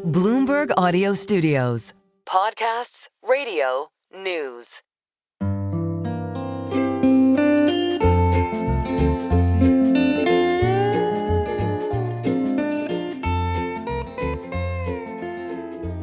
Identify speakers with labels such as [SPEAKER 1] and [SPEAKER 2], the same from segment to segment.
[SPEAKER 1] Bloomberg Audio Studios. Podcasts, radio, news.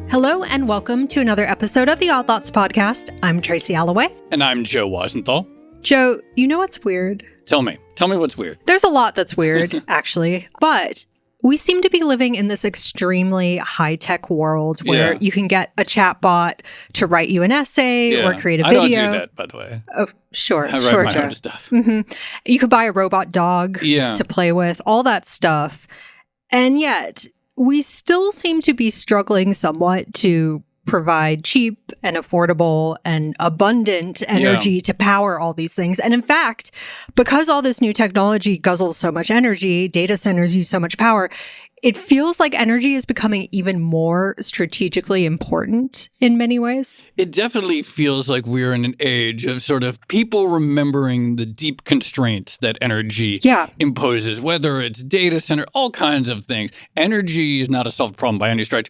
[SPEAKER 2] Hello and welcome to another episode of the Odd Thoughts podcast. I'm Tracy Alloway.
[SPEAKER 3] And I'm Joe Weisenthal.
[SPEAKER 2] Joe, you know what's weird?
[SPEAKER 3] Tell me what's weird.
[SPEAKER 2] There's a lot that's weird, actually. But we seem to be living in this extremely high-tech world where you can get a chatbot to write you an essay or create a video.
[SPEAKER 3] I don't do that, by the way.
[SPEAKER 2] Oh, sure.
[SPEAKER 3] I write my own stuff.
[SPEAKER 2] Mm-hmm. You could buy a robot dog to play with, all that stuff. And yet, we still seem to be struggling somewhat to provide cheap and affordable and abundant energy to power all these things. And in fact, because all this new technology guzzles so much energy, data centers use so much power, it feels like energy is becoming even more strategically important in many ways.
[SPEAKER 3] It definitely feels like we're in an age of sort of people remembering the deep constraints that energy imposes, whether it's data center, all kinds of things. Energy is not a solved problem by any stretch.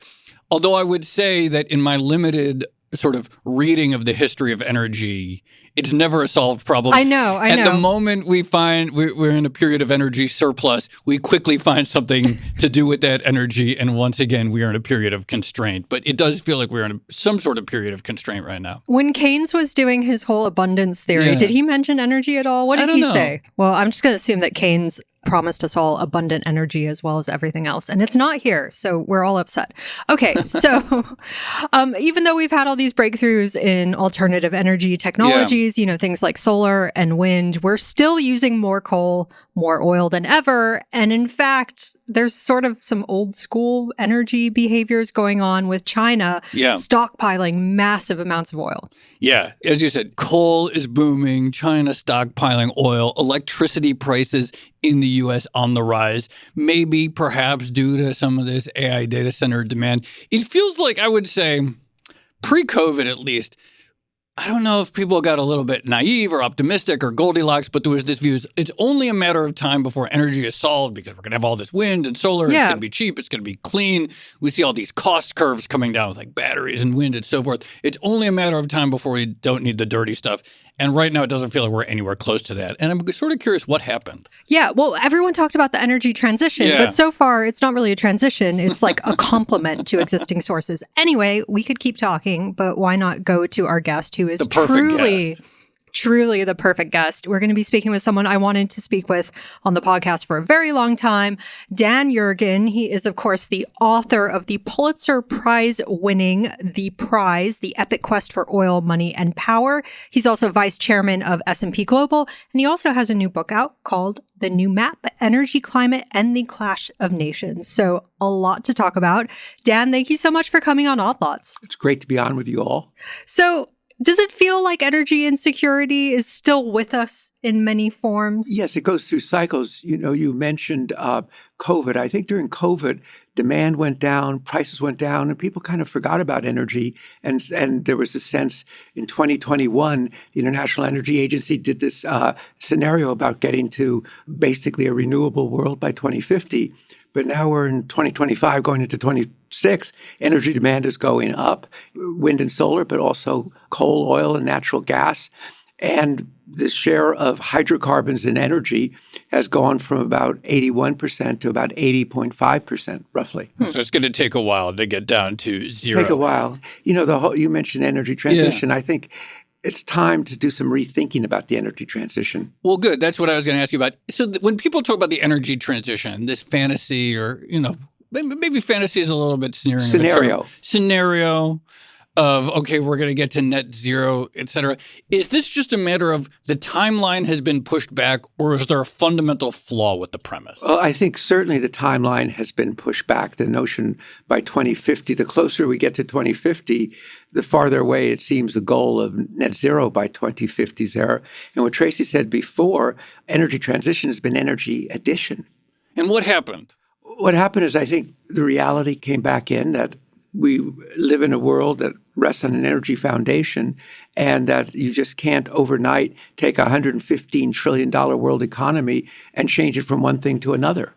[SPEAKER 3] Although I would say that in my limited sort of reading of the history of energy, it's never a solved problem.
[SPEAKER 2] I know.
[SPEAKER 3] At the moment we find we're in a period of energy surplus, we quickly find something to do with that energy. And once again, we are in a period of constraint. But it does feel like we're in some sort of period of constraint right now.
[SPEAKER 2] When Keynes was doing his whole abundance theory, did he mention energy at all? What did he say? Well, I'm just going to assume that Keynes promised us all abundant energy as well as everything else. And it's not here. So we're all upset. Okay. So even though we've had all these breakthroughs in alternative energy technologies, you know, things like solar and wind, we're still using more coal, more oil than ever. And in fact, there's sort of some old school energy behaviors going on with China stockpiling massive amounts of oil.
[SPEAKER 3] Yeah. As you said, coal is booming, China stockpiling oil, electricity prices in the U.S. on the rise, maybe perhaps due to some of this AI data center demand. It feels like, I would say, pre-COVID at least, I don't know if people got a little bit naive or optimistic or Goldilocks, but there was this view, it's only a matter of time before energy is solved because we're going to have all this wind and solar. It's going to be cheap. It's going to be clean. We see all these cost curves coming down with like batteries and wind and so forth. It's only a matter of time before we don't need the dirty stuff. And right now, it doesn't feel like we're anywhere close to that. And I'm sort of curious what happened.
[SPEAKER 2] Yeah, well, everyone talked about the energy transition, but so far, it's not really a transition. It's like a complement to existing sources. Anyway, we could keep talking, but why not go to our guest who is truly the perfect guest. We're going to be speaking with someone I wanted to speak with on the podcast for a very long time, Dan Yergin. He is, of course, the author of the Pulitzer Prize-winning The Prize, The Epic Quest for Oil, Money, and Power. He's also vice chairman of S&P Global, and he also has a new book out called The New Map, Energy, Climate, and the Clash of Nations. So a lot to talk about. Dan, thank you so much for coming on Odd Thoughts.
[SPEAKER 4] It's great to be on with you all.
[SPEAKER 2] So does it feel like energy insecurity is still with us in many forms?
[SPEAKER 4] Yes, it goes through cycles. You know, you mentioned COVID. I think during COVID, demand went down, prices went down, and people kind of forgot about energy. And there was a sense in 2021, the International Energy Agency did this scenario about getting to basically a renewable world by 2050. But now we're in 2025, going into 26. Energy demand is going up, wind and solar, but also coal, oil, and natural gas. And the share of hydrocarbons in energy has gone from about 81% to about 80.5%, roughly.
[SPEAKER 3] So it's going to take a while to get down to zero.
[SPEAKER 4] Take a while. You know, you mentioned energy transition. I think it's time to do some rethinking about the energy transition.
[SPEAKER 3] Well, good. That's what I was going to ask you about. So when people talk about the energy transition, this fantasy or, you know, maybe fantasy is a little bit sneering. Scenario of, okay, we're going to get to net zero, et cetera. Is this just a matter of the timeline has been pushed back, or is there a fundamental flaw with the premise?
[SPEAKER 4] Well, I think certainly the timeline has been pushed back. The notion by 2050, the closer we get to 2050, the farther away it seems the goal of net zero by 2050 is there. And what Tracy said before, energy transition has been energy addition.
[SPEAKER 3] And what happened?
[SPEAKER 4] What happened is I think the reality came back in that we live in a world that rests on an energy foundation and that you just can't overnight take a $115 trillion world economy and change it from one thing to another.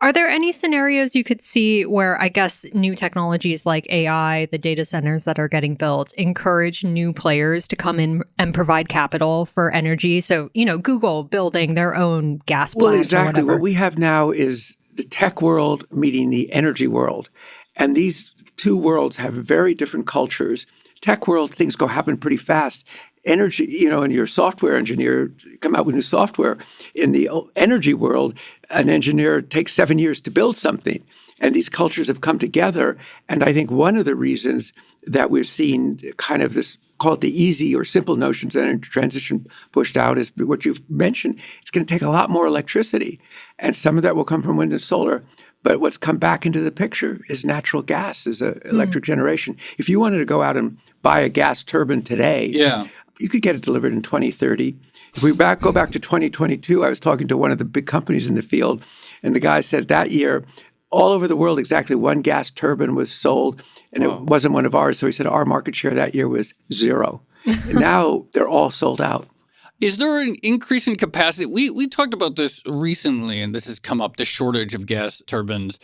[SPEAKER 2] Are there any scenarios you could see where, I guess, new technologies like AI, the data centers that are getting built, encourage new players to come in and provide capital for energy? So, Google building their own gas plant.
[SPEAKER 4] Well, exactly.
[SPEAKER 2] Or whatever.
[SPEAKER 4] What we have now is the tech world meeting the energy world. And these two worlds have very different cultures. Tech world, things happen pretty fast. Energy, and you're a software engineer, come out with new software. In the energy world, an engineer takes 7 years to build something. And these cultures have come together. And I think one of the reasons that we're seeing kind of this, call it the easy or simple notions of energy transition pushed out is what you've mentioned. It's going to take a lot more electricity. And some of that will come from wind and solar. But what's come back into the picture is natural gas as an electric generation. If you wanted to go out and buy a gas turbine today, you could get it delivered in 2030. If we go back to 2022, I was talking to one of the big companies in the field, and the guy said that year, all over the world, exactly one gas turbine was sold, and it wasn't one of ours. So he said our market share that year was 0. And now they're all sold out.
[SPEAKER 3] Is there an increase in capacity? We talked about this recently, and this has come up, the shortage of gas turbines.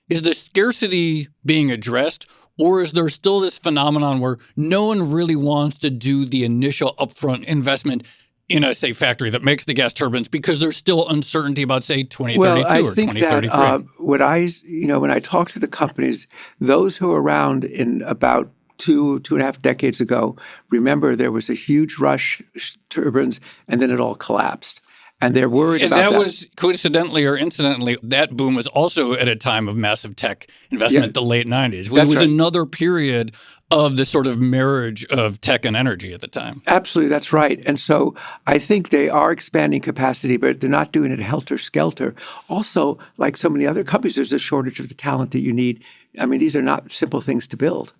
[SPEAKER 3] Is the scarcity being addressed, or is there still this phenomenon where no one really wants to do the initial upfront investment in a, say, factory that makes the gas turbines because there's still uncertainty about, say, 2032 or 2033?
[SPEAKER 4] That, when I talk to the companies, those who are around in about 2.5 decades ago, remember there was a huge rush turbines, and then it all collapsed. And they're worried about that.
[SPEAKER 3] And that was, coincidentally or incidentally, that boom was also at a time of massive tech investment, the late 90s. It was another period of the sort of marriage of tech and energy at the time.
[SPEAKER 4] Absolutely, that's right. And so I think they are expanding capacity, but they're not doing it helter-skelter. Also, like so many other companies, there's a shortage of the talent that you need. I mean, these are not simple things to build.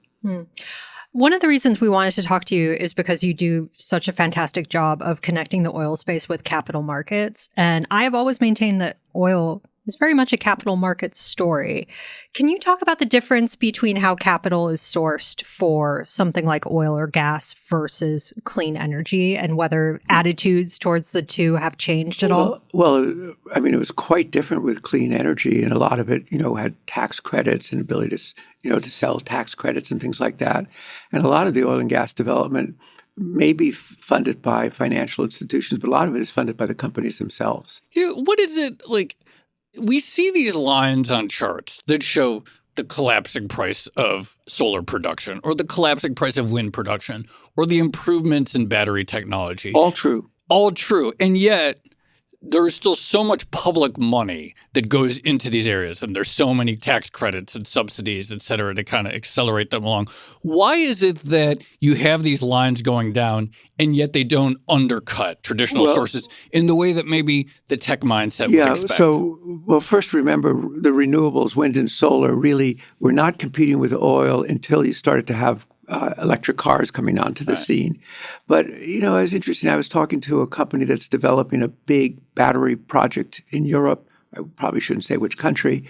[SPEAKER 2] One of the reasons we wanted to talk to you is because you do such a fantastic job of connecting the oil space with capital markets. And I have always maintained that oil is very much a capital markets story. Can you talk about the difference between how capital is sourced for something like oil or gas versus clean energy, and whether attitudes towards the two have changed at all?
[SPEAKER 4] Well, I mean, it was quite different with clean energy, and a lot of it, had tax credits and ability to sell tax credits and things like that. And a lot of the oil and gas development may be funded by financial institutions, but a lot of it is funded by the companies themselves.
[SPEAKER 3] What is it like? We see these lines on charts that show the collapsing price of solar production or the collapsing price of wind production or the improvements in battery technology.
[SPEAKER 4] All true.
[SPEAKER 3] All true. And yet there is still so much public money that goes into these areas, and there's so many tax credits and subsidies, et cetera, to kind of accelerate them along. Why is it that you have these lines going down and yet they don't undercut traditional sources in the way that maybe the tech mindset would expect?
[SPEAKER 4] So, first remember the renewables, wind and solar, really were not competing with oil until you started to have electric cars coming onto the scene. But, it was interesting. I was talking to a company that's developing a big battery project in Europe. I probably shouldn't say which country.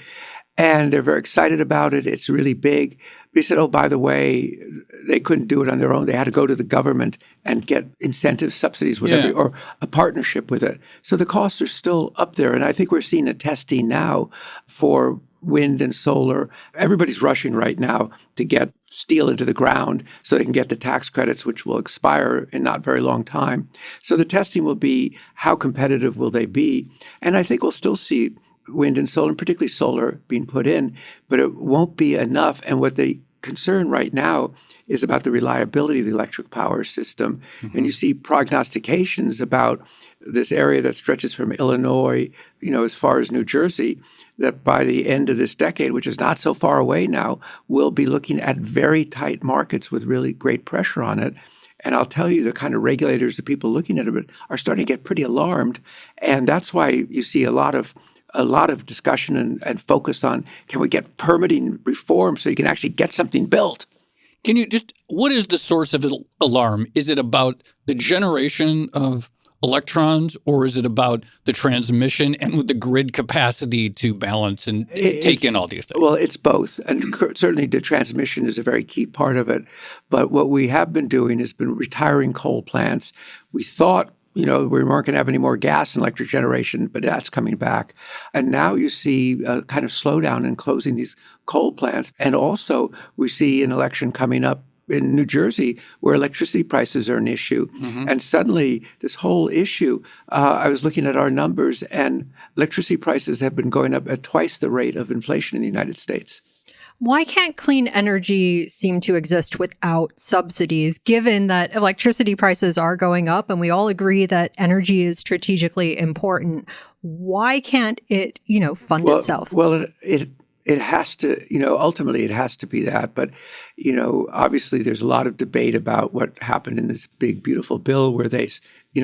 [SPEAKER 4] And they're very excited about it. It's really big. But he said, oh, by the way, they couldn't do it on their own. They had to go to the government and get incentives, subsidies, whatever, or a partnership with it. So the costs are still up there. And I think we're seeing a testing now for wind and solar. Everybody's rushing right now to get steel into the ground so they can get the tax credits, which will expire in not very long time. So the testing will be how competitive will they be? And I think we'll still see wind and solar, and particularly solar, being put in, but it won't be enough. And what the concern right now is about the reliability of the electric power system. And you see prognostications about this area that stretches from Illinois, as far as New Jersey, that by the end of this decade, which is not so far away now, we'll be looking at very tight markets with really great pressure on it. And I'll tell you, the kind of regulators, the people looking at it, are starting to get pretty alarmed. And that's why you see a lot of discussion and focus on, can we get permitting reform so you can actually get something built?
[SPEAKER 3] Can you what is the source of alarm? Is it about the generation of electrons, or is it about the transmission and with the grid capacity to balance and take in all these things?
[SPEAKER 4] Well, it's both. And certainly the transmission is a very key part of it. But what we have been doing has been retiring coal plants. We thought we weren't going to have any more gas and electric generation, but that's coming back. And now you see a kind of slowdown in closing these coal plants. And also we see an election coming up in New Jersey where electricity prices are an issue. Mm-hmm. And suddenly this whole issue, I was looking at our numbers, and electricity prices have been going up at twice the rate of inflation in the United States.
[SPEAKER 2] Why can't clean energy seem to exist without subsidies, given that electricity prices are going up and we all agree that energy is strategically important? Why can't it, fund itself?
[SPEAKER 4] Well, it has to, ultimately it has to be that. But, obviously there's a lot of debate about what happened in this big, beautiful bill where they,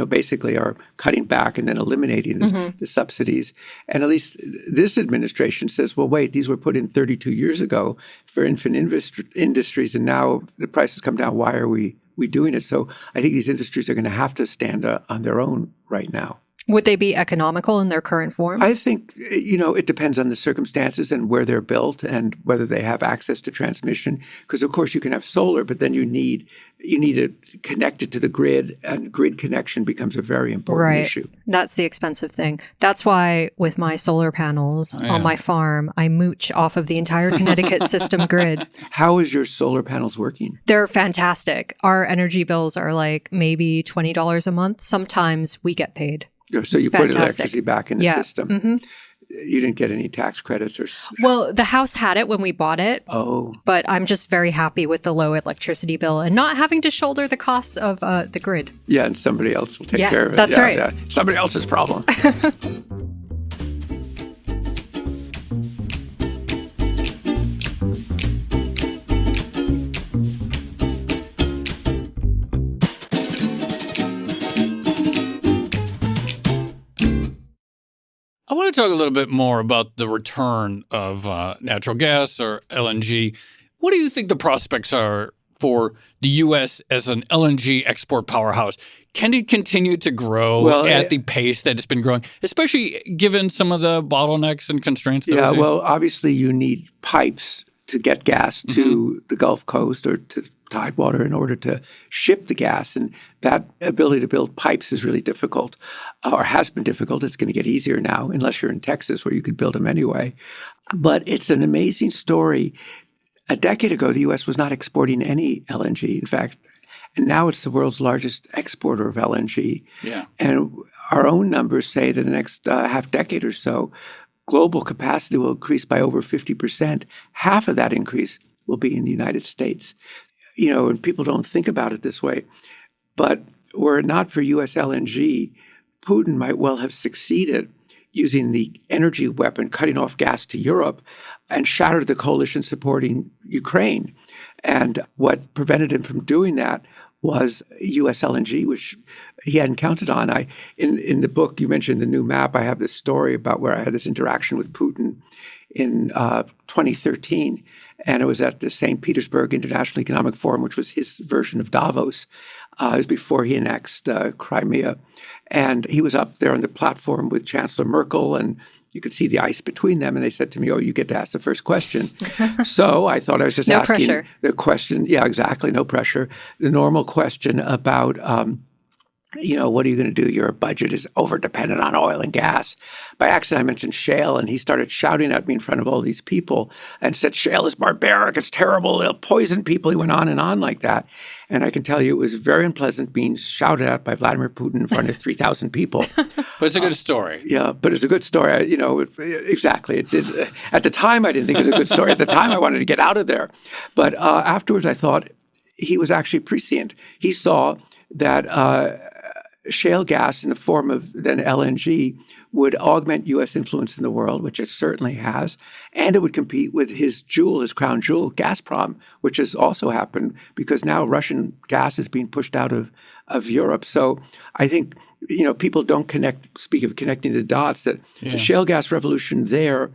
[SPEAKER 4] basically are cutting back and then eliminating the subsidies. And at least this administration says, well, wait, these were put in 32 years ago for infant industries, and now the prices come down. Why are we doing it? So I think these industries are going to have to stand on their own right now.
[SPEAKER 2] Would they be economical in their current form?
[SPEAKER 4] I think, it depends on the circumstances and where they're built and whether they have access to transmission. Because, of course, you can have solar, but then you need it connected to the grid, and grid connection becomes a very important issue.
[SPEAKER 2] That's the expensive thing. That's why with my solar panels on my farm, I mooch off of the entire Connecticut system grid.
[SPEAKER 4] How is your solar panels working?
[SPEAKER 2] They're fantastic. Our energy bills are like maybe $20 a month. Sometimes we get paid.
[SPEAKER 4] So you put electricity back in the system. Mm-hmm. You didn't get any tax credits or...
[SPEAKER 2] Well, the house had it when we bought it.
[SPEAKER 4] Oh.
[SPEAKER 2] But I'm just very happy with the low electricity bill and not having to shoulder the costs of the grid.
[SPEAKER 4] Yeah, and somebody else will take care of it.
[SPEAKER 2] That's right.
[SPEAKER 4] Yeah. Somebody else's problem.
[SPEAKER 3] I want to talk a little bit more about the return of natural gas or LNG. What do you think the prospects are for the U.S. as an LNG export powerhouse? Can it continue to grow at the pace that it's been growing, especially given some of the bottlenecks and constraints?
[SPEAKER 4] Well, obviously you need pipes to get gas to the Gulf Coast or to Tidewater in order to ship the gas. And that ability to build pipes is really difficult, or has been difficult. It's going to get easier now, unless you're in Texas where you could build them anyway. But it's an amazing story. A decade ago, the U.S. was not exporting any LNG. In fact, and now it's the world's largest exporter of LNG.
[SPEAKER 3] Yeah.
[SPEAKER 4] And our own numbers say that in the next half decade or so, global capacity will increase by over 50%. Half of that increase will be in the United States. And people don't think about it this way. But were it not for U.S. LNG, Putin might well have succeeded using the energy weapon, cutting off gas to Europe, and shattered the coalition supporting Ukraine. And what prevented him from doing that was U.S. LNG, which he hadn't counted on. In the book, you mentioned the new map. I have this story about where I had this interaction with Putin in 2013. And it was at the St. Petersburg International Economic Forum, which was his version of Davos. It was before he annexed Crimea. And he was up there on the platform with Chancellor Merkel, and you could see the ice between them. And they said to me, you get to ask the first question. So I thought I was just asking the question. Yeah, exactly. No pressure. The normal question about what are you going to do? Your budget is over-dependent on oil and gas. By accident, I mentioned shale, and he started shouting at me in front of all these people and said, shale is barbaric, it's terrible, it'll poison people. He went on and on like that. And I can tell you it was very unpleasant being shouted at by Vladimir Putin in front of 3,000 people.
[SPEAKER 3] But it's a good story.
[SPEAKER 4] Yeah, but it's a good story. Exactly. It did. At the time, I didn't think it was a good story. At the time, I wanted to get out of there. But afterwards, I thought he was actually prescient. He saw that shale gas in the form of then LNG would augment U.S. influence in the world, which it certainly has, and it would compete with his crown jewel, Gazprom, which has also happened because now Russian gas is being pushed out of Europe. So I think, people don't speak of connecting the dots, that the shale gas revolution there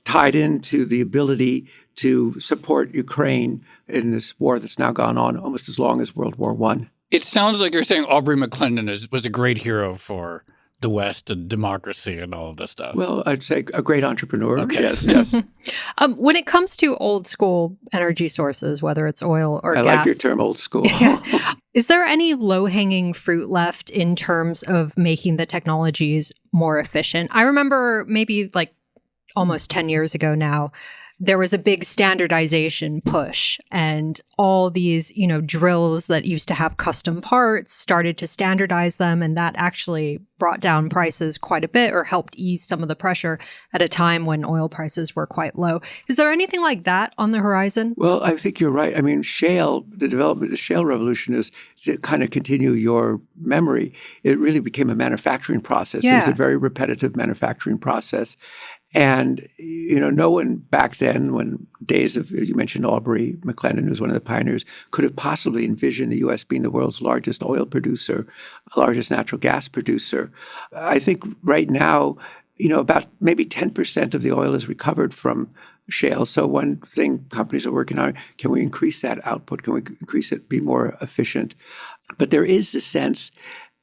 [SPEAKER 4] tied into the ability to support Ukraine in this war that's now gone on almost as long as World War I.
[SPEAKER 3] It sounds like you're saying Aubrey McClendon was a great hero for the West and democracy and all of this stuff.
[SPEAKER 4] Well, I'd say a great entrepreneur.
[SPEAKER 3] Okay.
[SPEAKER 4] Yes.
[SPEAKER 2] When it comes to old school energy sources, whether it's oil or gas.
[SPEAKER 4] I like your term old school.
[SPEAKER 2] Is there any low-hanging fruit left in terms of making the technologies more efficient? I remember maybe like almost 10 years ago now, there was a big standardization push, and all these, drills that used to have custom parts started to standardize them, and that actually brought down prices quite a bit or helped ease some of the pressure at a time when oil prices were quite low. Is there anything like that on the horizon?
[SPEAKER 4] Well, I think you're right. I mean, shale, the development of the shale revolution is to kind of continue your memory. It really became a manufacturing process.
[SPEAKER 2] Yeah.
[SPEAKER 4] It was a very repetitive manufacturing process. And, no one back then, when days of, you mentioned Aubrey McClendon, who was one of the pioneers, could have possibly envisioned the U.S. being the world's largest oil producer, largest natural gas producer. I think right now, about maybe 10% of the oil is recovered from shale. So one thing companies are working on, can we increase that output? Can we increase it, be more efficient? But there is the sense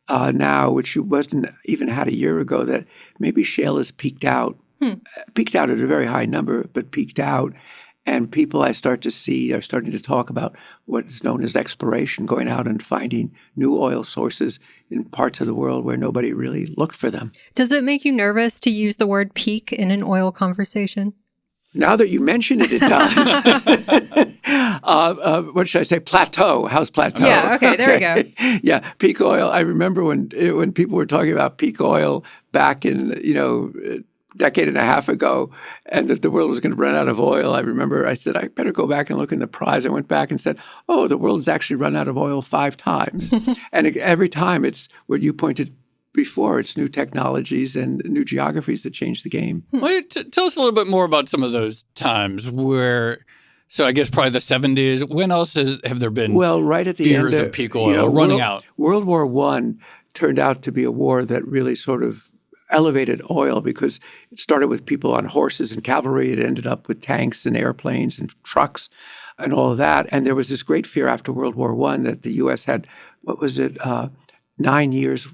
[SPEAKER 4] now, which you wasn't even had a year ago, that maybe shale has peaked out. Peaked out at a very high number, but peaked out. And people I start to see are starting to talk about what is known as exploration, going out and finding new oil sources in parts of the world where nobody really looked for them.
[SPEAKER 2] Does it make you nervous to use the word peak in an oil conversation?
[SPEAKER 4] Now that you mention it, it does. What should I say? Plateau. How's plateau?
[SPEAKER 2] Yeah, okay, there we go.
[SPEAKER 4] Yeah, peak oil. I remember when people were talking about peak oil back in, decade and a half ago, and that the world was going to run out of oil. I remember I said, I better go back and look in the prize. I went back and said, the world has actually run out of oil 5 times. And every time it's what you pointed before, it's new technologies and new geographies that change the game.
[SPEAKER 3] Well, tell us a little bit more about some of those times where, so I guess probably the 70s. When else have there been
[SPEAKER 4] right at the
[SPEAKER 3] fears
[SPEAKER 4] end
[SPEAKER 3] of peak oil running out?
[SPEAKER 4] World War I turned out to be a war that really sort of elevated oil because it started with people on horses and cavalry. It ended up with tanks and airplanes and trucks and all of that. And there was this great fear after World War I that the U.S. had, 9 years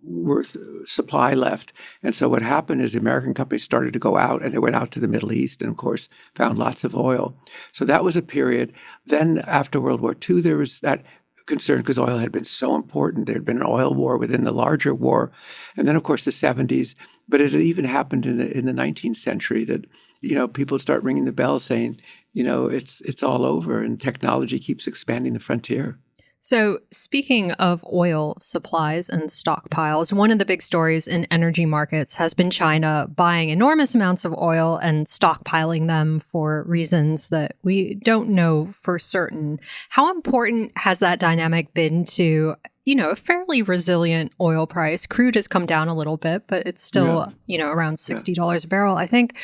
[SPEAKER 4] worth supply left. And so what happened is the American companies started to go out, and they went out to the Middle East and, of course, found lots of oil. So that was a period. Then after World War II, there was that concern because oil had been so important. There had been an oil war within the larger war. And then, of course, the 70s. But it had even happened in the 19th century that, people start ringing the bell saying, it's all over, and technology keeps expanding the frontier.
[SPEAKER 2] So speaking of oil supplies and stockpiles, one of the big stories in energy markets has been China buying enormous amounts of oil and stockpiling them for reasons that we don't know for certain. How important has that dynamic been to, a fairly resilient oil price? Crude has come down a little bit, but it's still, around $60 a barrel, I think.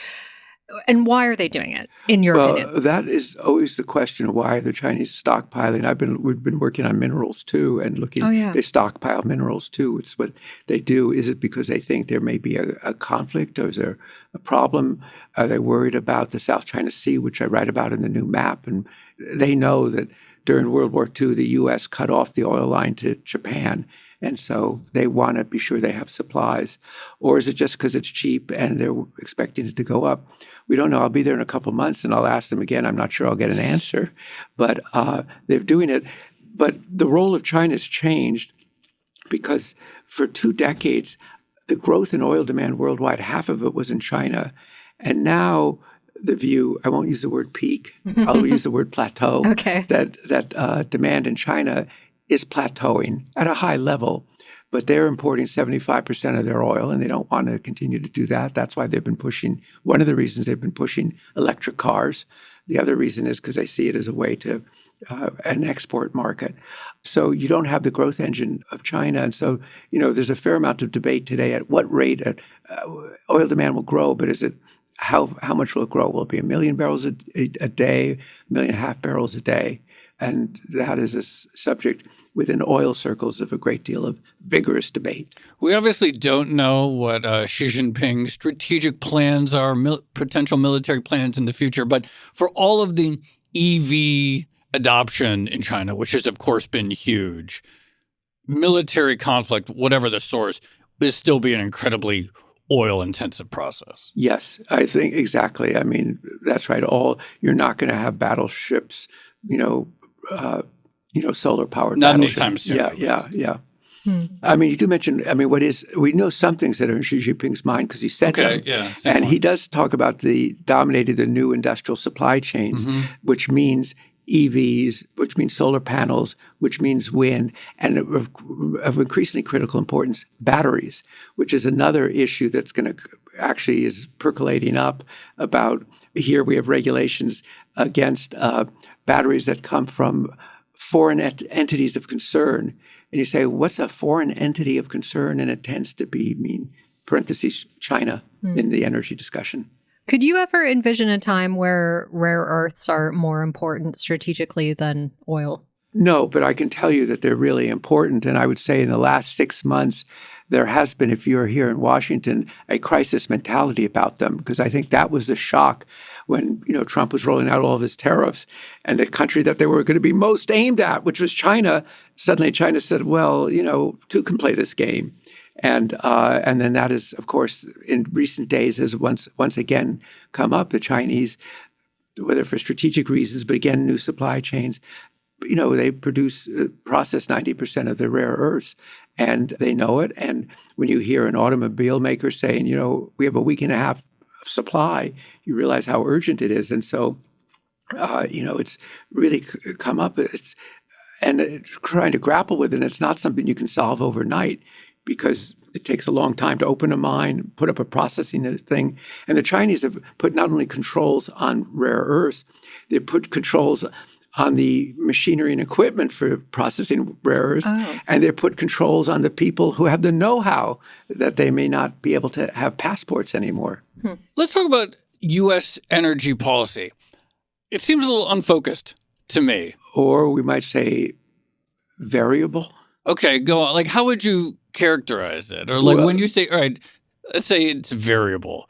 [SPEAKER 2] And why are they doing it, in your opinion?
[SPEAKER 4] Well, that is always the question. Why are the Chinese stockpiling? We've been working on minerals too, and looking. They stockpile minerals too. It's what they do. Is it because they think there may be a conflict, or is there a problem? Are they worried about the South China Sea, which I write about in the new map? And they know that during World War II, the U.S. cut off the oil line to Japan. And so they want to be sure they have supplies. Or is it just because it's cheap and they're expecting it to go up? We don't know. I'll be there in a couple of months and I'll ask them again. I'm not sure I'll get an answer. But they're doing it. But the role of China has changed because for 2 decades, the growth in oil demand worldwide, half of it was in China. And now the view, I won't use the word peak, I'll use the word plateau, that demand in China is plateauing at a high level, but they're importing 75% of their oil, and they don't want to continue to do that. That's why they've been pushing, one of the reasons they've been pushing electric cars. The other reason is because they see it as a way to an export market. So you don't have the growth engine of China. And so, there's a fair amount of debate today at what rate oil demand will grow, but is it how much will it grow? Will it be 1 million barrels a day, 1.5 million barrels a day? And that is a subject within oil circles of a great deal of vigorous debate.
[SPEAKER 3] We obviously don't know what Xi Jinping's strategic plans are, potential military plans in the future. But for all of the EV adoption in China, which has, of course, been huge, military conflict, whatever the source, is still being incredibly oil-intensive process.
[SPEAKER 4] Yes, I think exactly. I mean, that's right. You're not going to have battleships, solar-powered
[SPEAKER 3] Not
[SPEAKER 4] battleships.
[SPEAKER 3] anytime soon.
[SPEAKER 4] Yeah. I mean, you do mention, we know some things that are in Xi Jinping's mind because he said them.
[SPEAKER 3] Yeah.
[SPEAKER 4] And he does talk about dominating the new industrial supply chains, which means EVs, which means solar panels, which means wind, and of increasingly critical importance, batteries, which is another issue that's going to actually is percolating up about here we have regulations against batteries that come from foreign entities of concern. And you say, what's a foreign entity of concern? And it tends to be, parentheses, China in the energy discussion.
[SPEAKER 2] Could you ever envision a time where rare earths are more important strategically than oil?
[SPEAKER 4] No, but I can tell you that they're really important. And I would say in the last 6 months, there has been, if you're here in Washington, a crisis mentality about them, because I think that was the shock when, Trump was rolling out all of his tariffs and the country that they were going to be most aimed at, which was China. Suddenly China said, well, two can play this game. And then that is, of course, in recent days has once again come up. The Chinese, whether for strategic reasons, but again, new supply chains, they process 90% of the rare earths, and they know it. And when you hear an automobile maker saying, we have a week and a half of supply, you realize how urgent it is. And so, it's really come up. And trying to grapple with it, and it's not something you can solve overnight, because it takes a long time to open a mine, put up a processing thing. And the Chinese have put not only controls on rare earths, they put controls on the machinery and equipment for processing rare earths, and they put controls on the people who have the know-how that they may not be able to have passports anymore.
[SPEAKER 3] Let's talk about U.S. energy policy. It seems a little unfocused to me.
[SPEAKER 4] Or we might say variable.
[SPEAKER 3] Okay, go on. Like, how would you characterize it? Or when you say, all right, let's say it's variable.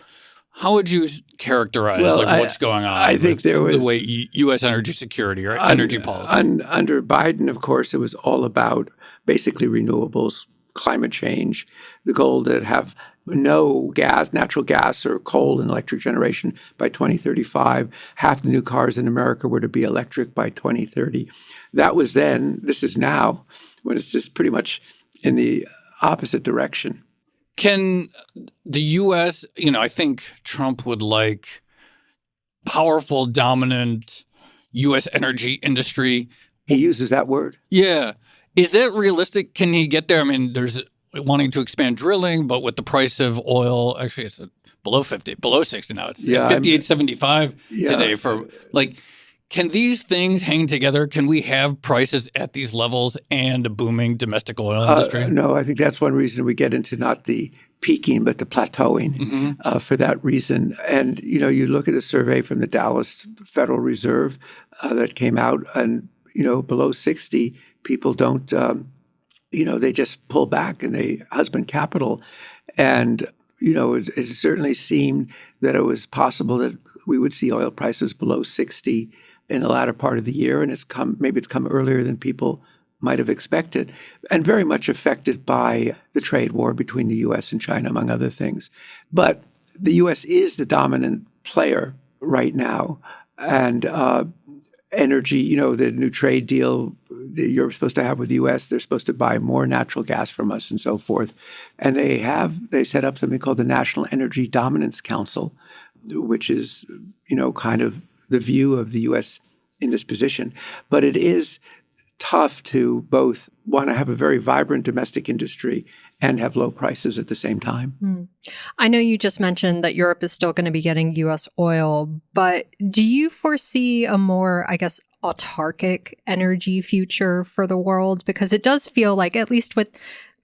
[SPEAKER 3] How would you characterize what's going on?
[SPEAKER 4] I think there was
[SPEAKER 3] the way U.S. energy security or energy policy.
[SPEAKER 4] Under Biden, of course, it was all about basically renewables, climate change, the goal to have no natural gas or coal in electric generation by 2035. Half the new cars in America were to be electric by 2030. That was then. This is now, when it's just pretty much in the opposite direction.
[SPEAKER 3] Can the U.S., I think Trump would like powerful, dominant U.S. energy industry.
[SPEAKER 4] He uses that word.
[SPEAKER 3] Yeah. Is that realistic? Can he get there? I mean, there's wanting to expand drilling, but with the price of oil, actually it's below 60 now. It's at 58.75 today for can these things hang together? Can we have prices at these levels and a booming domestic oil industry?
[SPEAKER 4] No, I think that's one reason we get into not the peaking, but the plateauing for that reason. And, you look at the survey from the Dallas Federal Reserve that came out and, below 60, people don't, they just pull back and they husband capital. And, it certainly seemed that it was possible that we would see oil prices below 60 in the latter part of the year, and it's come earlier than people might have expected, and very much affected by the trade war between the U.S. and China, among other things. But the U.S. is the dominant player right now, and energy, the new trade deal that you're supposed to have with the U.S., they're supposed to buy more natural gas from us and so forth. And they set up something called the National Energy Dominance Council, which is, kind of the view of the U.S. in this position. But it is tough to both want to have a very vibrant domestic industry and have low prices at the same time.
[SPEAKER 2] I know you just mentioned that Europe is still going to be getting U.S. oil, but do you foresee a more, autarkic energy future for the world? Because it does feel like, at least with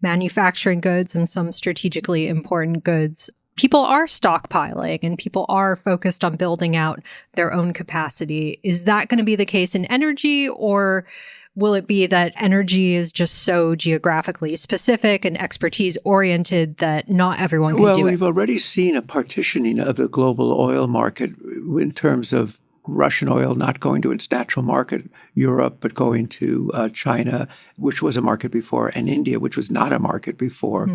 [SPEAKER 2] manufacturing goods and some strategically important goods, people are stockpiling and people are focused on building out their own capacity. Is that going to be the case in energy, or will it be that energy is just so geographically specific and expertise oriented that not everyone can do it?
[SPEAKER 4] Well, we've already seen a partitioning of the global oil market in terms of Russian oil not going to its natural market, Europe, but going to China, which was a market before, and India, which was not a market before.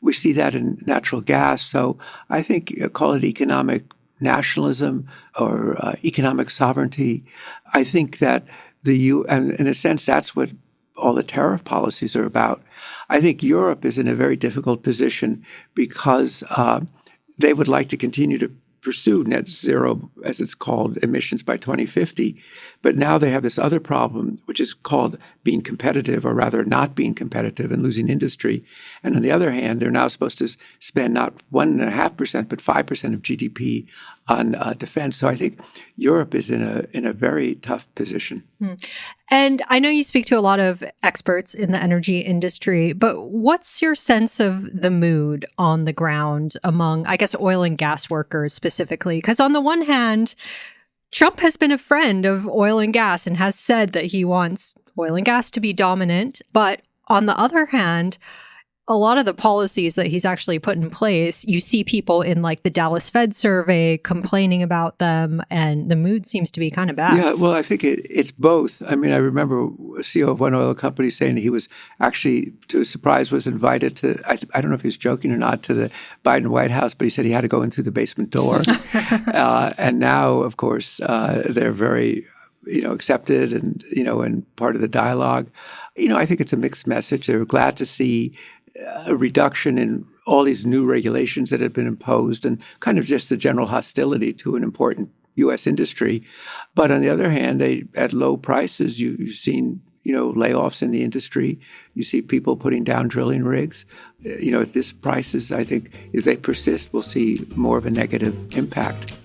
[SPEAKER 4] We see that in natural gas. So I think call it economic nationalism or economic sovereignty. I think that and in a sense, that's what all the tariff policies are about. I think Europe is in a very difficult position because they would like to continue to pursue net zero, as it's called, emissions by 2050. But now they have this other problem, which is called being competitive, or rather not being competitive and losing industry. And on the other hand, they're now supposed to spend not 1.5%, but 5% of GDP on defense. So I think Europe is in a very tough position.
[SPEAKER 2] And I know you speak to a lot of experts in the energy industry, but what's your sense of the mood on the ground among, I guess, oil and gas workers specifically? Because on the one hand, Trump has been a friend of oil and gas and has said that he wants oil and gas to be dominant. But on the other hand, a lot of the policies that he's actually put in place, you see people in like the Dallas Fed survey complaining about them, and the mood seems to be kind of bad.
[SPEAKER 4] Yeah, well, I think it's both. I mean, I remember a CEO of one oil company saying he was actually, to his surprise, was invited to, I don't know if he was joking or not, to the Biden White House, but he said he had to go in through the basement door. And now, of course, they're very accepted and part of the dialogue. I think it's a mixed message. They're glad to see a reduction in all these new regulations that have been imposed and kind of just the general hostility to an important U.S. industry. But on the other hand, at low prices, you've seen layoffs in the industry. You see people putting down drilling rigs. At these prices, I think if they persist, we'll see more of a negative impact.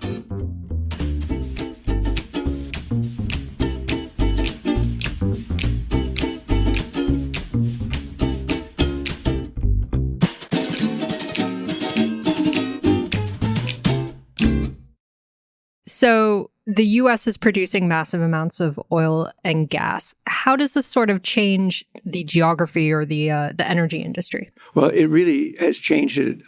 [SPEAKER 2] So the U.S. is producing massive amounts of oil and gas. How does this sort of change the geography or the energy industry?
[SPEAKER 4] Well, it really has changed it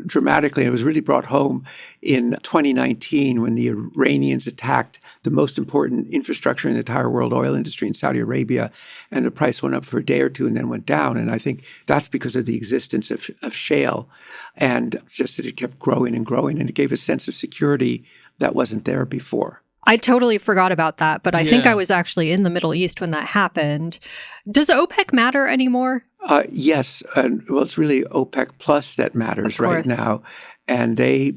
[SPEAKER 4] dramatically. It was really brought home in 2019 when the Iranians attacked the most important infrastructure in the entire world oil industry in Saudi Arabia, and the price went up for a day or two and then went down. And I think that's because of the existence of shale, and just that it kept growing and growing, and it gave a sense of security that wasn't there before.
[SPEAKER 2] I totally forgot about that, but I think I was actually in the Middle East when that happened. Does OPEC matter anymore?
[SPEAKER 4] Yes. Well, it's really OPEC Plus that matters right now. And they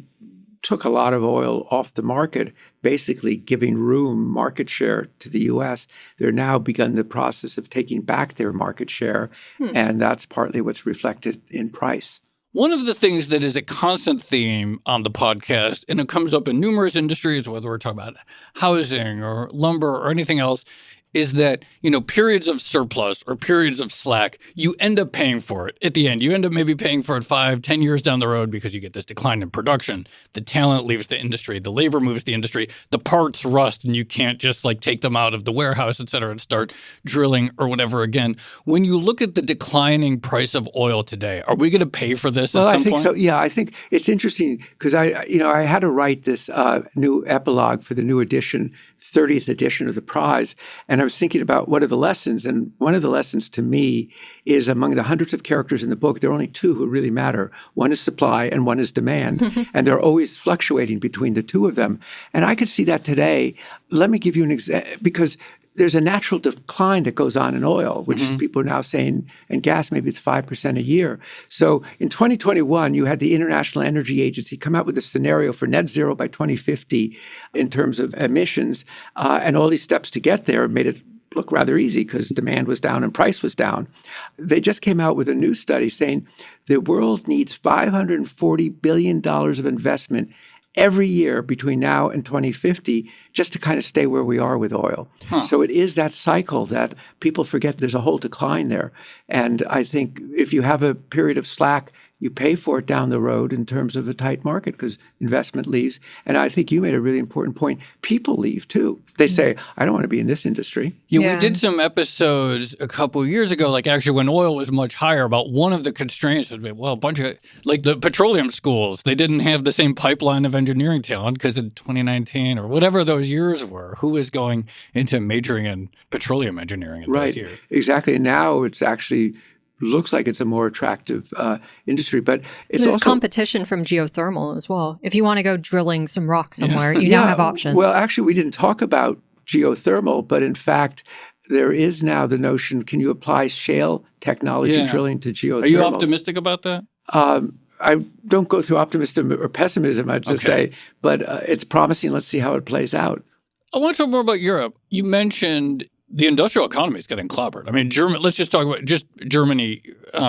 [SPEAKER 4] took a lot of oil off the market, basically giving market share to the U.S. They're now begun the process of taking back their market share, and that's partly what's reflected in price.
[SPEAKER 3] One of the things that is a constant theme on the podcast, and it comes up in numerous industries, whether we're talking about housing or lumber or anything else, is that, periods of surplus or periods of slack, you end up paying for it at the end. You end up maybe paying for it 5-10 years down the road because you get this decline in production. The talent leaves the industry. The labor moves the industry. The parts rust, and you can't just take them out of the warehouse, et cetera, and start drilling or whatever again. When you look at the declining price of oil today, are we going to pay for this at some point?
[SPEAKER 4] I think so. Yeah, I think it's interesting because I had to write this new epilogue for the new edition, 30th edition of the prize, and I was thinking about what are the lessons, and one of the lessons to me is among the hundreds of characters in the book, there are only two who really matter. One is supply and one is demand, and they're always fluctuating between the two of them. And I could see that today. Let me give you an example, because there's a natural decline that goes on in oil, which is people are now saying, and gas, maybe it's 5% a year. So in 2021, you had the International Energy Agency come out with a scenario for net zero by 2050 in terms of emissions. And all these steps to get there made it look rather easy because demand was down and price was down. They just came out with a new study saying the world needs $540 billion of investment every year between now and 2050 just to kind of stay where we are with oil. So it is that cycle that people forget there's a whole decline there. And I think if you have a period of slack, you pay for it down the road in terms of a tight market because investment leaves. And I think you made a really important point. People leave too. They say, I don't want to be in this industry.
[SPEAKER 3] Yeah, we did some episodes a couple of years ago, like actually when oil was much higher, about one of the constraints would be, well, a bunch of, like the petroleum schools, they didn't have the same pipeline of engineering talent because in 2019 or whatever those years were, who was going into majoring in petroleum engineering in those years?
[SPEAKER 4] Exactly. And now it's actually looks like it's a more attractive industry, but it's
[SPEAKER 2] There's
[SPEAKER 4] also
[SPEAKER 2] competition from geothermal as well. If you want to go drilling some rock somewhere, you now have options.
[SPEAKER 4] Well, actually, we didn't talk about geothermal, but in fact, there is now the notion, can you apply shale technology drilling to geothermal?
[SPEAKER 3] Are you optimistic about that?
[SPEAKER 4] I don't go through optimism or pessimism, I'd just say, but it's promising. Let's see how it plays out.
[SPEAKER 3] I want to talk more about Europe. You mentioned the industrial economy is getting clobbered. I mean, let's just talk about just Germany.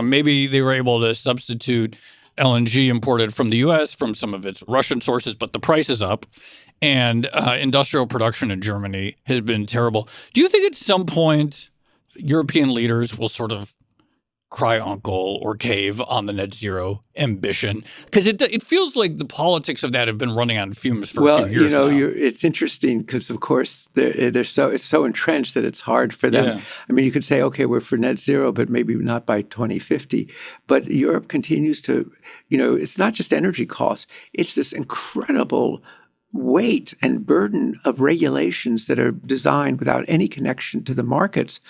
[SPEAKER 3] Maybe they were able to substitute LNG imported from the U.S. from some of its Russian sources, but the price is up. And industrial production in Germany has been terrible. Do you think at some point European leaders will sort of cry uncle or cave on the net zero ambition? Because it feels like the politics of that have been running on fumes for a few years now.
[SPEAKER 4] It's interesting because, of course, it's so entrenched that it's hard for them. Yeah. I mean, you could say, okay, we're for net zero, but maybe not by 2050. But Europe continues to, it's not just energy costs. It's this incredible weight and burden of regulations that are designed without any connection to the markets.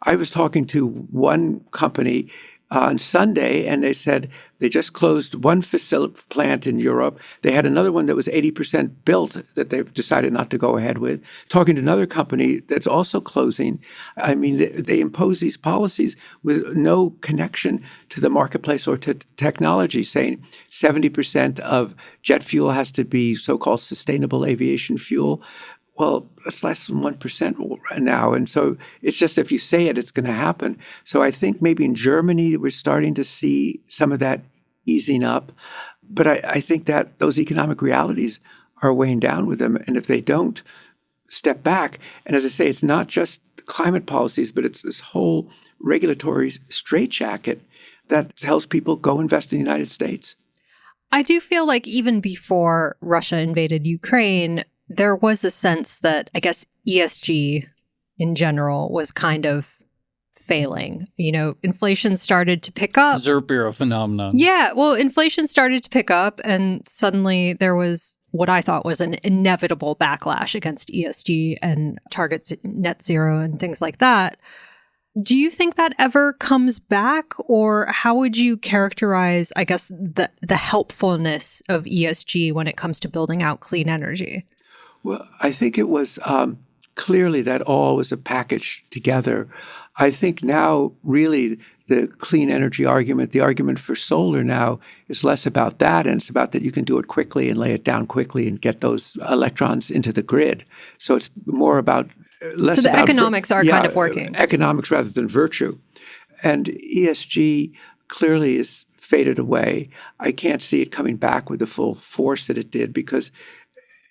[SPEAKER 4] I was talking to one company on Sunday, and they said they just closed one plant in Europe. They had another one that was 80% built that they've decided not to go ahead with. Talking to another company that's also closing. I mean, they impose these policies with no connection to the marketplace or to technology, saying 70% of jet fuel has to be so-called sustainable aviation fuel. Well, it's less than 1% now. And so it's just if you say it, it's going to happen. So I think maybe in Germany, we're starting to see some of that easing up. But I think that those economic realities are weighing down with them. And if they don't step back, and as I say, it's not just climate policies, but it's this whole regulatory straitjacket that tells people go invest in the United States.
[SPEAKER 2] I do feel like even before Russia invaded Ukraine, there was a sense that, I guess, ESG in general was kind of failing. Inflation started to pick up.
[SPEAKER 3] ZERP era phenomenon.
[SPEAKER 2] Yeah, well, inflation started to pick up, and suddenly there was what I thought was an inevitable backlash against ESG and targets net zero and things like that. Do you think that ever comes back, or how would you characterize, I guess, the helpfulness of ESG when it comes to building out clean energy?
[SPEAKER 4] Well, I think it was clearly that all was a package together. I think now really the clean energy argument, the argument for solar now is less about that, and it's about that you can do it quickly and lay it down quickly and get those electrons into the grid. So it's more about less.
[SPEAKER 2] So the economics are kind of working.
[SPEAKER 4] Economics rather than virtue. And ESG clearly is faded away. I can't see it coming back with the full force that it did because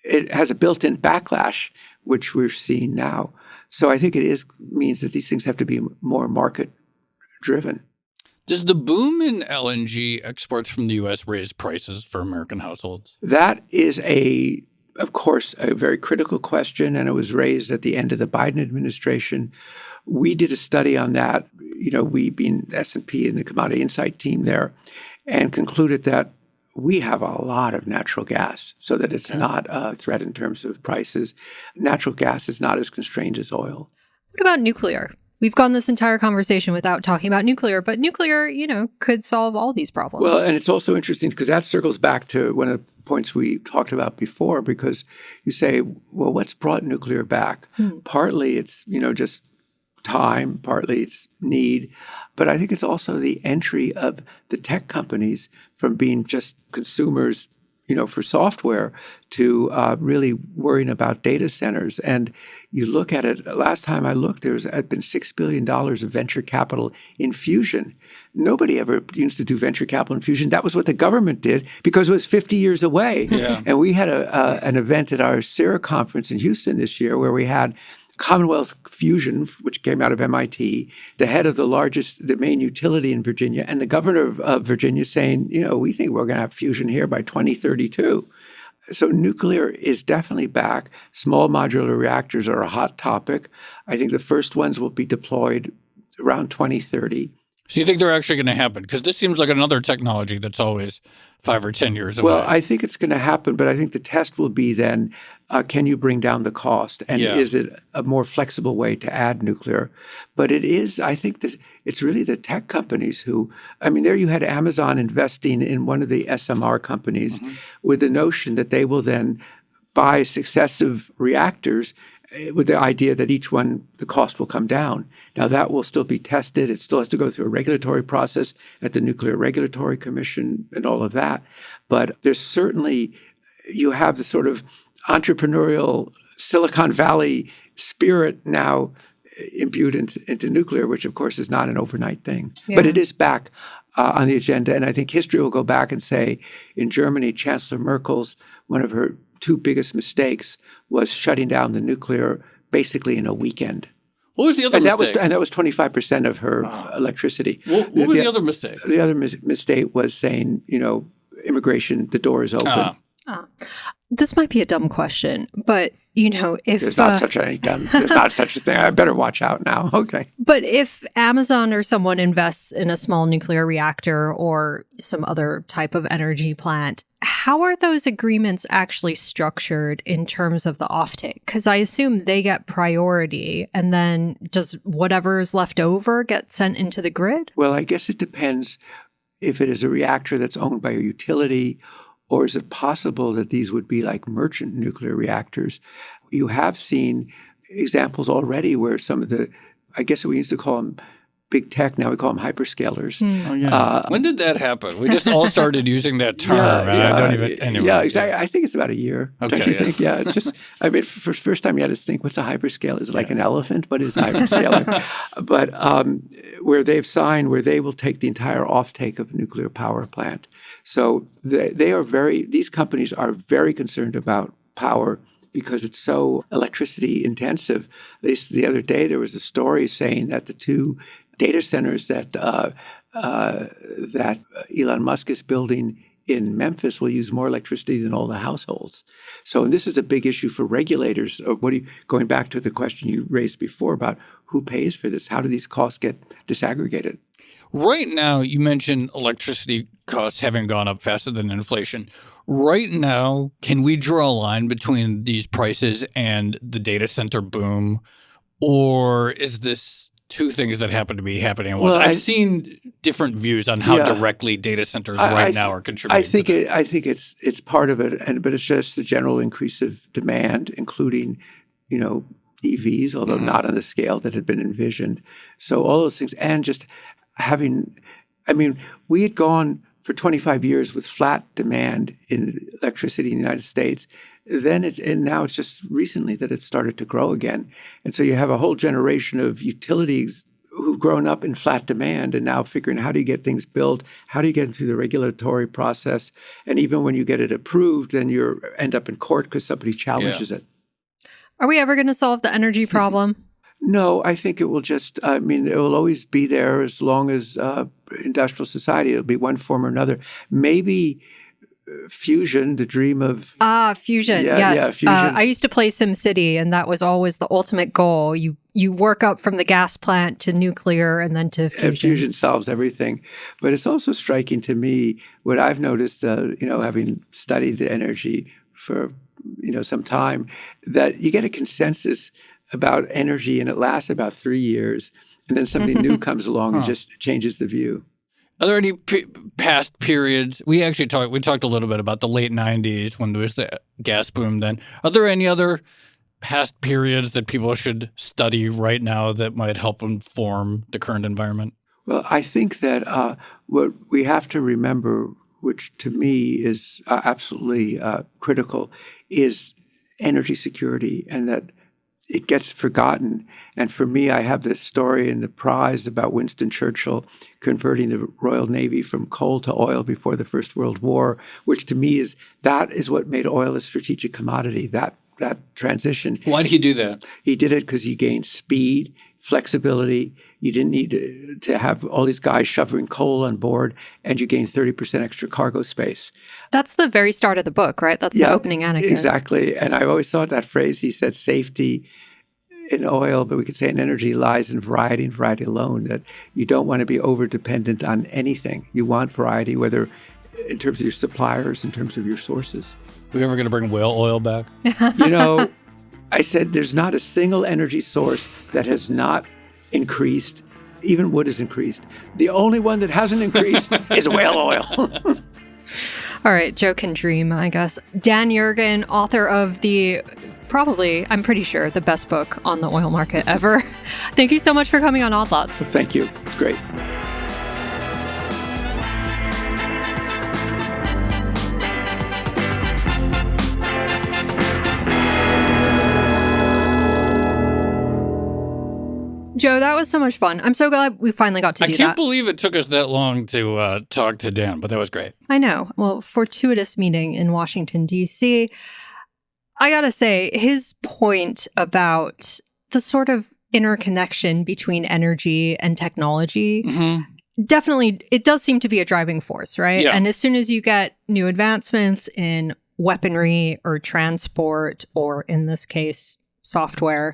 [SPEAKER 4] it has a built-in backlash, which we're seeing now. So I think it means that these things have to be more market-driven.
[SPEAKER 3] Does the boom in LNG exports from the U.S. raise prices for American households?
[SPEAKER 4] That is of course, a very critical question, and it was raised at the end of the Biden administration. We did a study on that, we being S&P and the Commodity Insight team there, and concluded that we have a lot of natural gas so that it's not a threat in terms of prices. Natural gas is not as constrained as oil.
[SPEAKER 2] What about nuclear? We've gone this entire conversation without talking about nuclear, but nuclear, could solve all these problems.
[SPEAKER 4] Well, and it's also interesting because that circles back to one of the points we talked about before, because you say, well, what's brought nuclear back? Partly it's, just time, partly it's need, but I think it's also the entry of the tech companies from being just consumers, for software to really worrying about data centers. And you look at it, last time I looked, there had been $6 billion of venture capital infusion. Nobody ever used to do venture capital infusion. That was what the government did because it was 50 years away. Yeah. And we had an event at our CIRA conference in Houston this year where we had Commonwealth Fusion, which came out of MIT, the head of the main utility in Virginia, and the governor of Virginia saying, we think we're going to have fusion here by 2032. So nuclear is definitely back. Small modular reactors are a hot topic. I think the first ones will be deployed around 2030.
[SPEAKER 3] So you think they're actually going to happen? Because this seems like another technology that's always 5 or 10 years away.
[SPEAKER 4] Well, I think it's going to happen, but I think the test will be then, can you bring down the cost? And is it a more flexible way to add nuclear? But I think it's really the tech companies there you had Amazon investing in one of the SMR companies with the notion that they will then buy successive reactors with the idea that each one, the cost will come down. Now, that will still be tested. It still has to go through a regulatory process at the Nuclear Regulatory Commission and all of that. But there's certainly, you have the sort of entrepreneurial Silicon Valley spirit now imbued into nuclear, which, of course, is not an overnight thing. Yeah. But it is back on the agenda. And I think history will go back and say, in Germany, Chancellor Merkel's, one of her 2 biggest mistakes was shutting down the nuclear basically in a weekend.
[SPEAKER 3] What was the other mistake?
[SPEAKER 4] That was 25% of her electricity.
[SPEAKER 3] What was the other mistake?
[SPEAKER 4] The other mistake was saying, immigration, the door is open.
[SPEAKER 2] This might be a dumb question, but, if...
[SPEAKER 4] There's not such a thing. I better watch out now. Okay.
[SPEAKER 2] But if Amazon or someone invests in a small nuclear reactor or some other type of energy plant, how are those agreements actually structured in terms of the offtake? Because I assume they get priority, and then does whatever's left over get sent into the grid?
[SPEAKER 4] Well, I guess it depends if it is a reactor that's owned by a utility. Or is it possible that these would be like merchant nuclear reactors? You have seen examples already where some of I guess we used to call them big tech, now we call them hyperscalers.
[SPEAKER 3] Oh, yeah. When did that happen? We just all started using that term. I don't even, anyway.
[SPEAKER 4] Yeah, exactly. I think it's about a year.
[SPEAKER 3] Okay.
[SPEAKER 4] Don't you think? Yeah. For the first time you had to think, what's a hyperscaler? Is it like an elephant? What is a hyperscaler? But where they've signed, where they will take the entire offtake of a nuclear power plant. So these companies are very concerned about power because it's so electricity intensive. The other day, there was a story saying that the 2 data centers that Elon Musk is building in Memphis will use more electricity than all the households. So, and this is a big issue for regulators. Going back to the question you raised before about who pays for this, how do these costs get disaggregated?
[SPEAKER 3] Right now, you mentioned electricity costs having gone up faster than inflation. Right now, can we draw a line between these prices and the data center boom? Or is this 2 things that happen to be happening at once? I've seen different views on how directly data centers now are contributing.
[SPEAKER 4] I think it's part of it, but it's just the general increase of demand, including, EVs, although not on the scale that had been envisioned. So all those things, and just we had gone for 25 years with flat demand in electricity in the United States. And now it's just recently that it started to grow again. And so you have a whole generation of utilities who've grown up in flat demand and now figuring how do you get things built? How do you get through the regulatory process? And even when you get it approved, then you end up in court because somebody challenges it.
[SPEAKER 2] Are we ever going to solve the energy problem?
[SPEAKER 4] No, I think it will just, it will always be there as long as industrial society. It'll be one form or another. Maybe fusion, the dream of...
[SPEAKER 2] fusion, yes.
[SPEAKER 4] Yeah, fusion.
[SPEAKER 2] I used to play SimCity, and that was always the ultimate goal. You work up from the gas plant to nuclear and then to fusion.
[SPEAKER 4] Fusion solves everything. But it's also striking to me, what I've noticed, having studied energy for, some time, that you get a consensus about energy, and it lasts about 3 years, and then something new comes along and just changes the view.
[SPEAKER 3] Are there any past periods? We talked a little bit about the late 90s when there was the gas boom then. Are there any other past periods that people should study right now that might help inform the current environment?
[SPEAKER 4] Well, I think that what we have to remember, which to me is absolutely critical, is energy security, and that it gets forgotten. And for me, I have this story in the prize about Winston Churchill converting the Royal Navy from coal to oil before the First World War, which to me that is what made oil a strategic commodity. That transition.
[SPEAKER 3] Why did he do that?
[SPEAKER 4] He did it because he gained speed, flexibility. You didn't need to have all these guys shoveling coal on board, and you gained 30% extra cargo space.
[SPEAKER 2] That's the very start of the book, right? That's the opening anecdote.
[SPEAKER 4] Exactly. And I always thought that phrase, he said, safety in oil, but we could say in energy, lies in variety and variety alone, that you don't want to be over-dependent on anything. You want variety, whether in terms of your suppliers, in terms of your sources.
[SPEAKER 3] Are we ever going to bring whale oil back?
[SPEAKER 4] I said there's not a single energy source that has not increased. Even wood has increased. The only one that hasn't increased is whale oil.
[SPEAKER 2] All right, Joe can dream, I guess. Dan Yergin, author of I'm pretty sure, the best book on the oil market ever. Thank you so much for coming on Odd Lots.
[SPEAKER 4] Thank you. It's great.
[SPEAKER 2] Joe, that was so much fun. I'm so glad we finally got to do that.
[SPEAKER 3] I can't believe it took us that long to talk to Dan, but that was great.
[SPEAKER 2] I know. Well, fortuitous meeting in Washington, D.C. I gotta say, his point about the sort of interconnection between energy and technology, definitely, it does seem to be a driving force, right?
[SPEAKER 3] Yeah.
[SPEAKER 2] And as soon as you get new advancements in weaponry or transport, or in this case, software,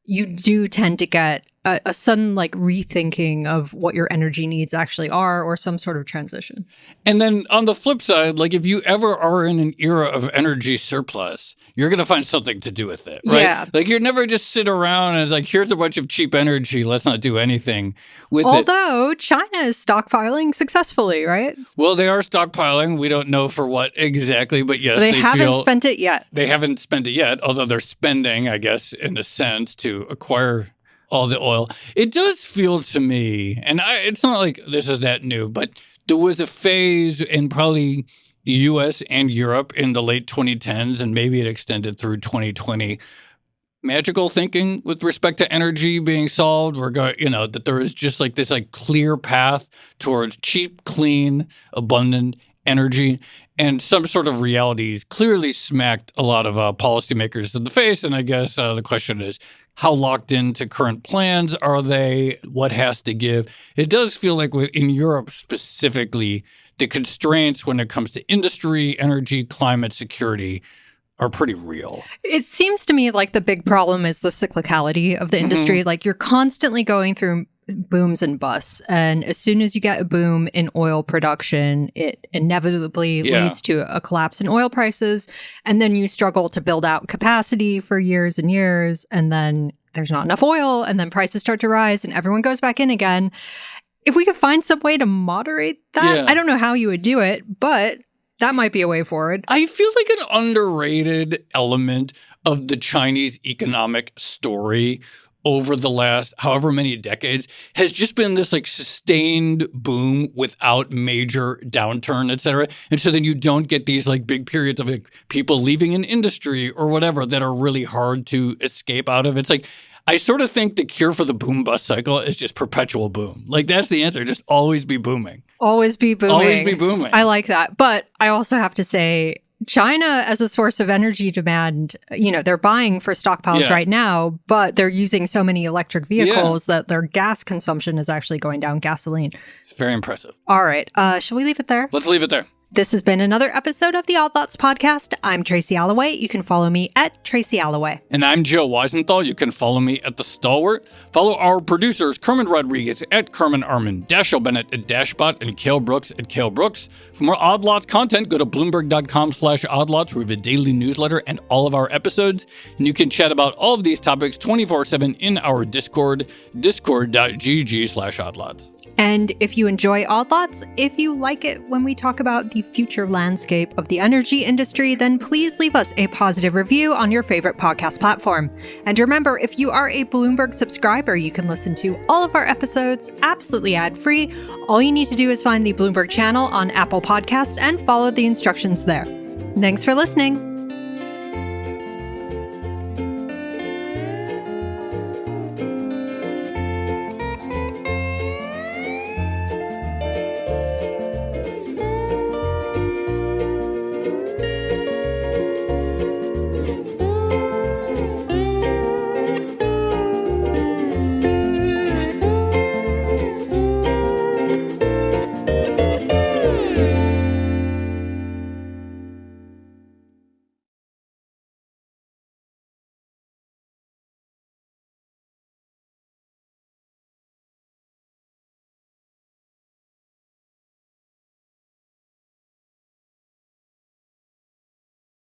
[SPEAKER 2] you do tend to get a sudden rethinking of what your energy needs actually are, or some sort of transition. And
[SPEAKER 3] then on the flip side, if you ever are in an era of energy surplus, you're going to find something to do with it, right?
[SPEAKER 2] Yeah.
[SPEAKER 3] You're never just sit around and it's here's a bunch of cheap energy, let's not do anything with it.
[SPEAKER 2] Although China is stockpiling successfully, right?
[SPEAKER 3] Well, they are stockpiling. We don't know for what exactly, but yes,
[SPEAKER 2] they haven't spent it yet.
[SPEAKER 3] They haven't spent it yet, although they're spending, I guess, in a sense, to acquire all the oil. It does feel to me, and it's not like this is that new, but there was a phase in probably the U.S. and Europe in the late 2010s, and maybe it extended through 2020, magical thinking with respect to energy being solved. That there is just this clear path towards cheap, clean, abundant energy. And some sort of realities clearly smacked a lot of policymakers in the face. And I guess the question is, how locked into current plans are they? What has to give? It does feel like in Europe specifically, the constraints when it comes to industry, energy, climate, security are pretty real.
[SPEAKER 2] It seems to me like the big problem is the cyclicality of the industry. You're constantly going through booms and busts. And as soon as you get a boom in oil production, it inevitably leads to a collapse in oil prices. And then you struggle to build out capacity for years and years. And then there's not enough oil. And then prices start to rise and everyone goes back in again. If we could find some way to moderate that, I don't know how you would do it, but that might be a way forward.
[SPEAKER 3] I feel like an underrated element of the Chinese economic story over the last however many decades has just been this sustained boom without major downturn, et cetera. And so then you don't get these big periods of people leaving an industry or whatever that are really hard to escape out of. It's I sort of think the cure for the boom bust cycle is just perpetual boom. That's the answer. Just always be booming.
[SPEAKER 2] Always be booming.
[SPEAKER 3] Always be booming.
[SPEAKER 2] I like that. But I also have to say, China as a source of energy demand, they're buying for stockpiles right now, but they're using so many electric vehicles that their gas consumption is actually going down, gasoline.
[SPEAKER 3] It's very impressive.
[SPEAKER 2] All right. Shall we leave it there?
[SPEAKER 3] Let's leave it there.
[SPEAKER 2] This has been another episode of the Odd Lots podcast. I'm Tracy Alloway. You can follow me at Tracy Alloway.
[SPEAKER 3] And I'm Joe Weisenthal. You can follow me at The Stalwart. Follow our producers, Kerman Rodriguez at Kerman Armin, Dashiell Bennett at Dashbot, and Cale Brooks at Cale Brooks. For more Odd Lots content, go to Bloomberg.com/oddlots, where we have a daily newsletter and all of our episodes. And you can chat about all of these topics 24/7 in our Discord, discord.gg/oddlots.
[SPEAKER 2] And if you enjoy Odd Lots, if you like it when we talk about the future landscape of the energy industry, then please leave us a positive review on your favorite podcast platform. And remember, if you are a Bloomberg subscriber, you can listen to all of our episodes absolutely ad-free. All you need to do is find the Bloomberg channel on Apple Podcasts and follow the instructions there. Thanks for listening.